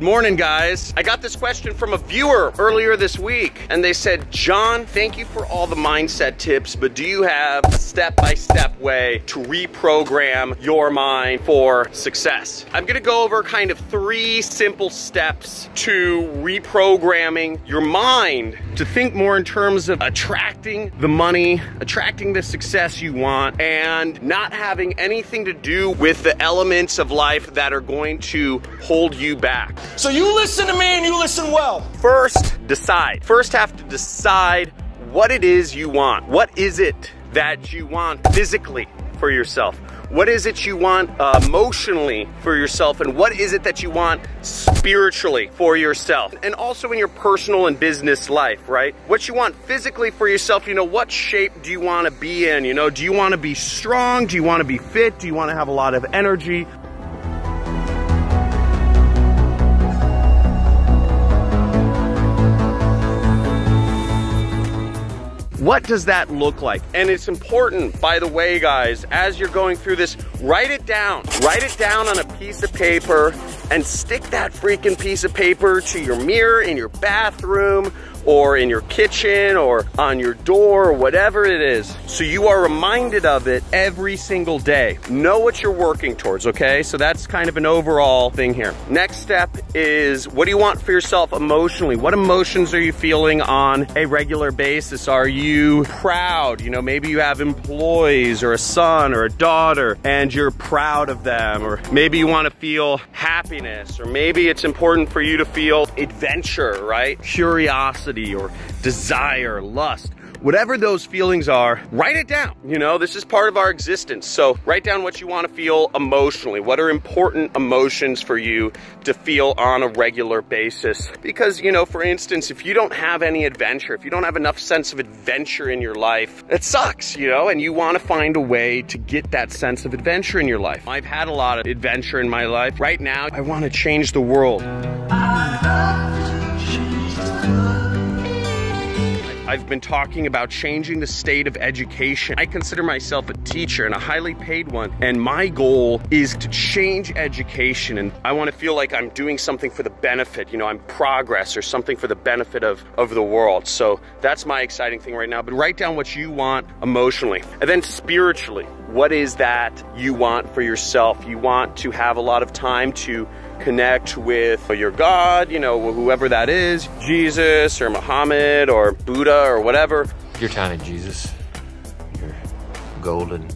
Morning, guys. I got this question from a viewer earlier this week, and they said, John, thank you for all the mindset tips, but do you have a step-by-step way to reprogram your mind for success? I'm gonna go over kind of 3 simple steps to reprogramming your mind to think more in terms of attracting the money, attracting the success you want, and not having anything to do with the elements of life that are going to hold you back. So you listen to me and you listen well. First, decide. First have to decide what it is you want. What is it that you want physically for yourself? What is it you want emotionally for yourself? And what is it that you want spiritually for yourself? And also in your personal and business life, right? What you want physically for yourself, you know, what shape do you want to be in? You know, do you want to be strong? Do you want to be fit? Do you want to have a lot of energy? What does that look like? And it's important, by the way, guys, as you're going through this, write it down. Write it down on a piece of paper and stick that freaking piece of paper to your mirror in your bathroom or in your kitchen or on your door or whatever it is. So you are reminded of it every single day. Know what you're working towards, okay? So that's kind of an overall thing here. Next step is, what do you want for yourself emotionally? What emotions are you feeling on a regular basis? Are you proud? You know, maybe you have employees or a son or a daughter and you're proud of them. Or maybe you want to feel happiness, or maybe it's important for you to feel adventure, right? Curiosity or desire, lust. Whatever those feelings are, write it down. You know, this is part of our existence. So write down what you want to feel emotionally. What are important emotions for you to feel on a regular basis? Because, you know, for instance, if you don't have any adventure, if you don't have enough sense of adventure in your life, it sucks, you know, and you want to find a way to get that sense of adventure in your life. I've had a lot of adventure in my life. Right now, I want to change the world. I've been talking about changing the state of education. I consider myself a teacher and a highly paid one. And my goal is to change education. And I want to feel like I'm doing something for the benefit, you know, I'm progress or something for the benefit of the world. So that's my exciting thing right now. But write down what you want emotionally. And then spiritually, what is that you want for yourself? You want to have a lot of time to connect with your God, you know, whoever that is, Jesus or Muhammad or Buddha or whatever. Your tiny Jesus, your golden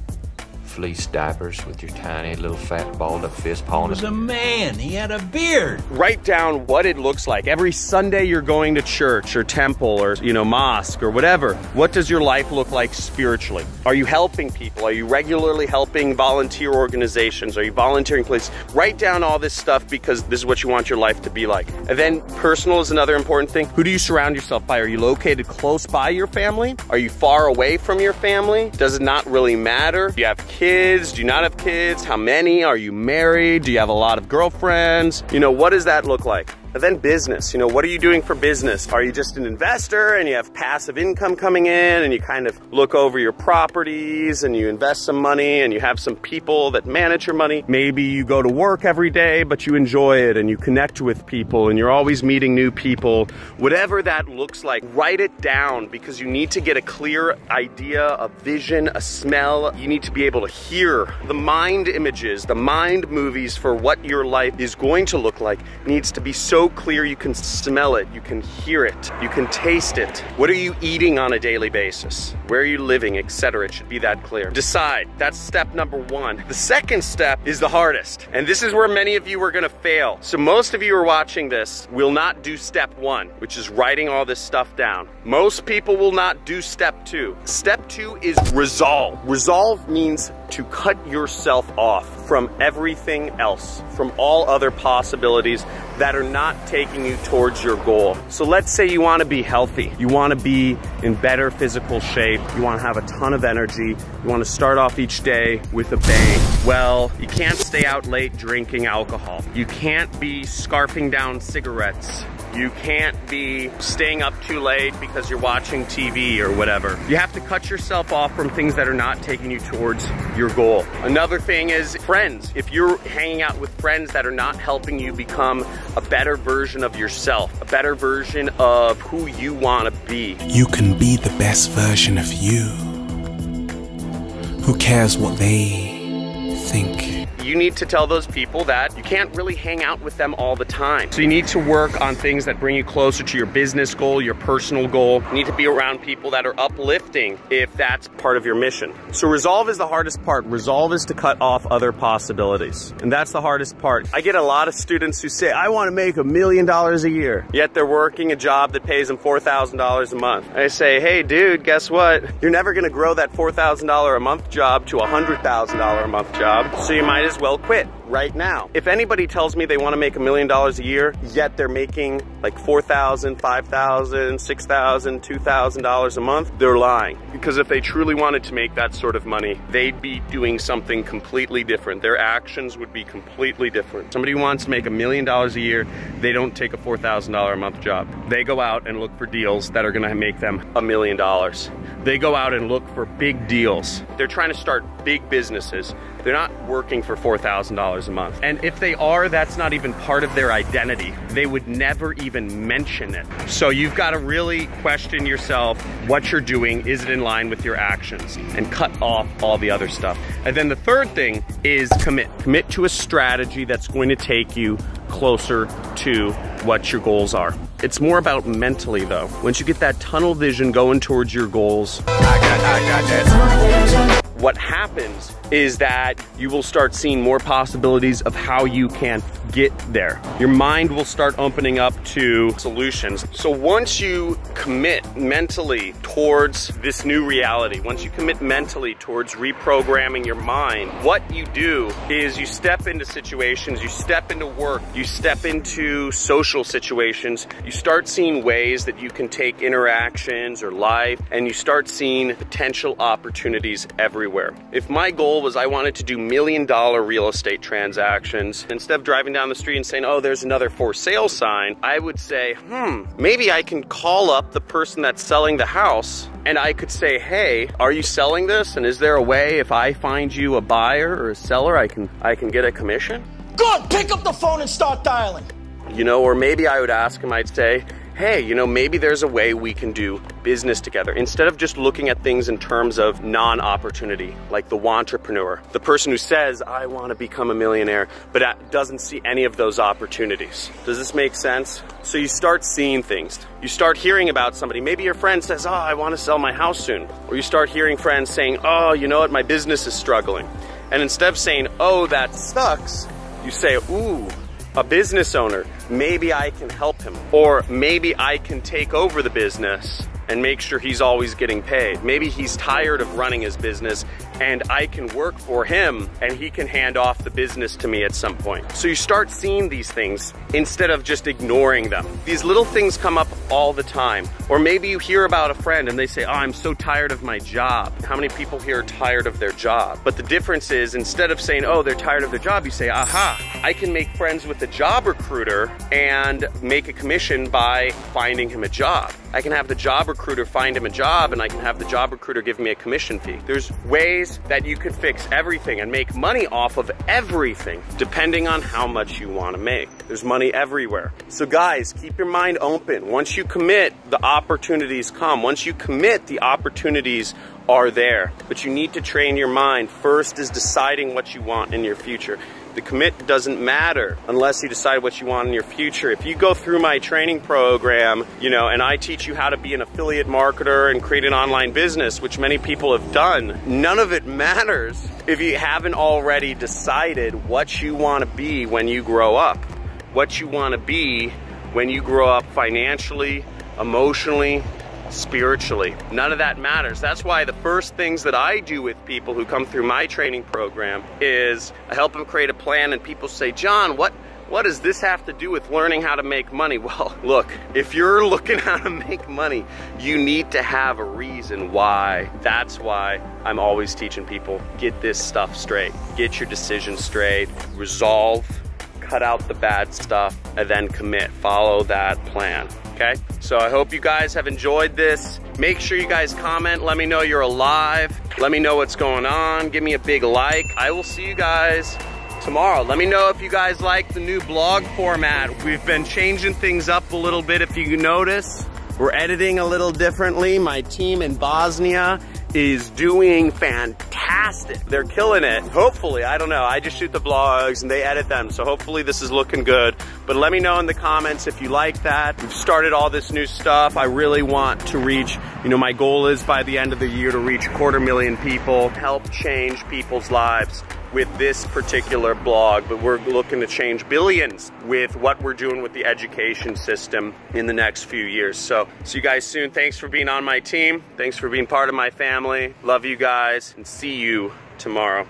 fleece diapers with your tiny little fat balled up fist pawing. He was a man, he had a beard. Write down what it looks like. Every Sunday you're going to church or temple or, you know, mosque or whatever. What does your life look like spiritually? Are you helping people? Are you regularly helping volunteer organizations? Are you volunteering places? Write down all this stuff because this is what you want your life to be like. And then personal is another important thing. Who do you surround yourself by? Are you located close by your family? Are you far away from your family? Does it not really matter? Do you have kids? Do you not have kids? How many? Are you married? Do you have a lot of girlfriends? You know, what does that look like? And then business, you know, what are you doing for business? Are you just an investor and you have passive income coming in and you kind of look over your properties and you invest some money and you have some people that manage your money? Maybe you go to work every day, but you enjoy it and you connect with people and you're always meeting new people. Whatever that looks like, write it down because you need to get a clear idea, a vision, a smell. You need to be able to hear the mind images, the mind movies for what your life is going to look like. It needs to be so clear you can smell it, you can hear it, you can taste it. What are you eating on a daily basis? Where are you living, etc.? It should be that clear. Decide. That's step number 1. The second step is the hardest, and this is where many of you are gonna fail. So most of you who are watching this will not do step 1, which is writing all this stuff down. Most people will not do step 2. Step 2 is resolve. Resolve means to cut yourself off from everything else, from all other possibilities that are not taking you towards your goal. So let's say you want to be healthy. You want to be in better physical shape. You want to have a ton of energy. You want to start off each day with a bang. Well, you can't stay out late drinking alcohol. You can't be scarfing down cigarettes You can't be staying up too late because you're watching TV or whatever. You have to cut yourself off from things that are not taking you towards your goal. Another thing is friends. If you're hanging out with friends that are not helping you become a better version of yourself, a better version of who you want to be. You can be the best version of you. Who cares what they think? You need to tell those people that you can't really hang out with them all the time. So you need to work on things that bring you closer to your business goal, your personal goal. You need to be around people that are uplifting if that's part of your mission. So resolve is the hardest part. Resolve is to cut off other possibilities. And that's the hardest part. I get a lot of students who say, I want to make $1 million a year. Yet they're working a job that pays them $4,000 a month. I say, hey dude, guess what? You're never gonna grow that $4,000 a month job to a $100,000 a month job. So you might as well quit right now. If anybody tells me they want to make $1 million a year, yet they're making like $4,000, $5,000, $6,000, $2,000 a month, they're lying. Because if they truly wanted to make that sort of money, they'd be doing something completely different. Their actions would be completely different. Somebody who wants to make $1 million a year, they don't take a $4,000 a month job. They go out and look for deals that are gonna make them $1 million. They go out and look for big deals. They're trying to start big businesses. They're not working for $4,000 a month. And if they are, that's not even part of their identity. They would never even mention it. So you've got to really question yourself what you're doing. Is it in line with your actions? And cut off all the other stuff. And then the third thing is commit. Commit to a strategy that's going to take you closer to what your goals are. It's more about mentally though. Once you get that tunnel vision going towards your goals, what happens is that you will start seeing more possibilities of how you can get there. Your mind will start opening up to solutions. So once you commit mentally towards this new reality, once you commit mentally towards reprogramming your mind, what you do is you step into situations, you step into work, you step into social situations, you start seeing ways that you can take interactions or life, and you start seeing potential opportunities everywhere. If my goal was I wanted to do $1 million real estate transactions, instead of driving down the street and saying, oh, there's another for sale sign, I would say, maybe I can call up the person that's selling the house and I could say, hey, are you selling this? And is there a way if I find you a buyer or a seller, I can get a commission? Good, pick up the phone and start dialing. You know, or maybe I would ask him, I'd say, hey, you know, maybe there's a way we can do business together. Instead of just looking at things in terms of non-opportunity, like the wantrepreneur, the person who says, I want to become a millionaire, but doesn't see any of those opportunities. Does this make sense? So you start seeing things. You start hearing about somebody. Maybe your friend says, oh, I want to sell my house soon. Or you start hearing friends saying, oh, you know what, my business is struggling. And instead of saying, oh, that sucks, you say, ooh, a business owner, maybe I can help him. Or maybe I can take over the business and make sure he's always getting paid. Maybe he's tired of running his business and I can work for him and he can hand off the business to me at some point. So you start seeing these things instead of just ignoring them. These little things come up all the time. Or maybe you hear about a friend and they say, oh, I'm so tired of my job. How many people here are tired of their job? But the difference is, instead of saying, oh, they're tired of their job, you say, aha, I can make friends with a job recruiter and make a commission by finding him a job. I can have the job recruiter find him a job and I can have the job recruiter give me a commission fee. There's ways that you could fix everything and make money off of everything, depending on how much you want to make. There's money everywhere. So guys, keep your mind open. Once you commit, the opportunities come. Once you commit, the opportunities are there. But you need to train your mind. First is deciding what you want in your future. The commit doesn't matter unless you decide what you want in your future. If you go through my training program, you know, and I teach you how to be an affiliate marketer and create an online business, which many people have done, none of it matters if you haven't already decided what you want to be when you grow up. What you want to be when you grow up financially, emotionally, spiritually. None of that matters. That's why the first things that I do with people who come through my training program is I help them create a plan, and people say, John, what does this have to do with learning how to make money? Well, look, if you're looking how to make money, you need to have a reason why. That's why I'm always teaching people, get this stuff straight. Get your decisions straight. Resolve, cut out the bad stuff, and then commit. Follow that plan, okay? So I hope you guys have enjoyed this. Make sure you guys comment. Let me know you're alive. Let me know what's going on. Give me a big like. I will see you guys tomorrow. Let me know if you guys like the new blog format. We've been changing things up a little bit, if you notice. We're editing a little differently. My team in Bosnia is doing fantastic. They're killing it. Hopefully, I don't know. I just shoot the vlogs and they edit them. So hopefully this is looking good. But let me know in the comments if you like that. We've started all this new stuff. I really want to reach, my goal is by the end of the year to reach 250,000 people, help change people's lives with this particular blog, but we're looking to change billions with what we're doing with the education system in the next few years. So see you guys soon. Thanks for being on my team. Thanks for being part of my family. Love you guys and see you tomorrow.